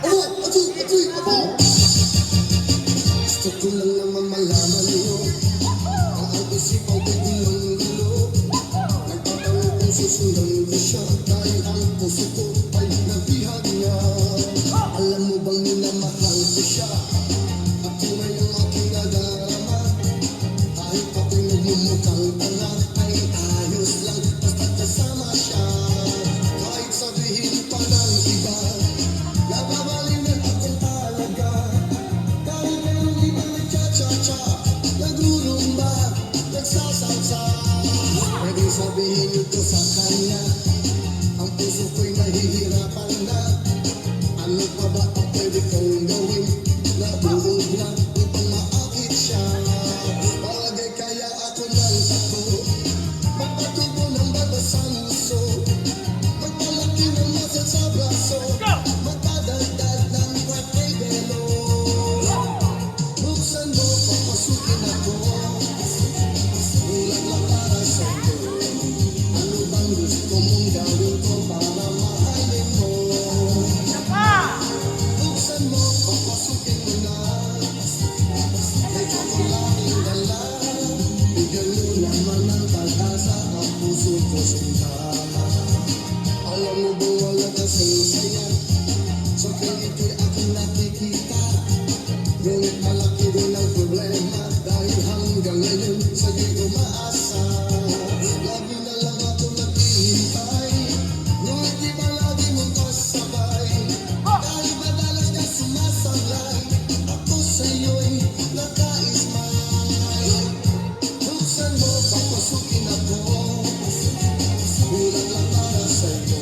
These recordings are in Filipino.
Gusto ko lang naman malaman nyo ang isipan ko'y gulong-gulo. Nagtatanong kung susundan ko siya dahil ang puso ko ay nabihag niya. Alam mo bang minamahal ko siya at tunay ang aking nadarama. Kahit ako'y nagmumukhang tanga ay ayos lang basta kasama siya. Kahit sabihin pa ng iba nababaling na akong talaga. Kahit mayroong ibang nagcha-cha-cha, nagrurumba, nagsasalsa. Pwede sabihin nito sa kanya, ang puso ko'y nahihirapan na. Ano pa ba ang pwede kong gawin? Nabuhog na upang maakit siya. Palagay kaya ako ng tato, magpatubo ng babasang uso, magpalaki ng muscle sa braso, magpadagdag ng kwete belo. Buksan mo, papasukin ako, ulat lang para sa'yo. Ano bang gusto mong gawin ko para mahalin mo? Buksan mo, papasukin mo na, may tsokolating dala. Bigyan mo naman ng pag-asa ang puso ko sinta. Alam mo ba wala kasing saya sa pinito'y aking nakikita. Ngunit malaki din ang problema dahil hanggang ngayon sa'yo'y umaasa. Lagi na lang ako naghihintay, ngunit di ba lagi mong kasabay? Dahil madalas ka sumasablay, ako sa'yo'y naka-smile. Buksan mo, papasukin ako, ulat lang para sa'yo.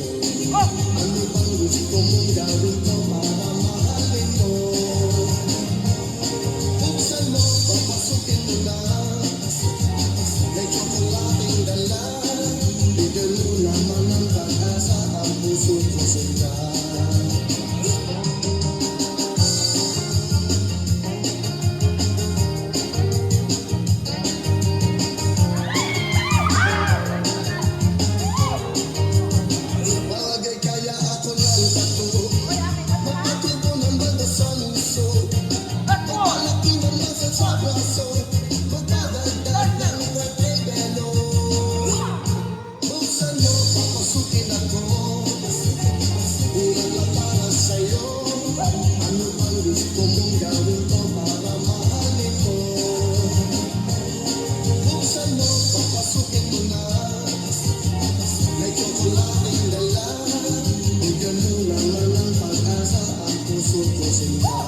Ano bang gusto mong gawin ko para mahalin mo? Buksan mo, papasukin mo na, may tsokolating dala. Bigyan mo naman ng pag-asa ang puso ko sinta. Palagay kaya ako ng tato, magpatubo ng babasang uso, magpalaki ng muscle sa braso, magpadagdag ng kwete belo. Buksan mo, papasukin ako, ulat lang para sa'yo. Ano bang gusto mong gawin ko para mahalin mo? Buksan mo, papasukin mo na, may tsokolating dala. Bigyan mo naman ng pag-asa ang puso ko sinta.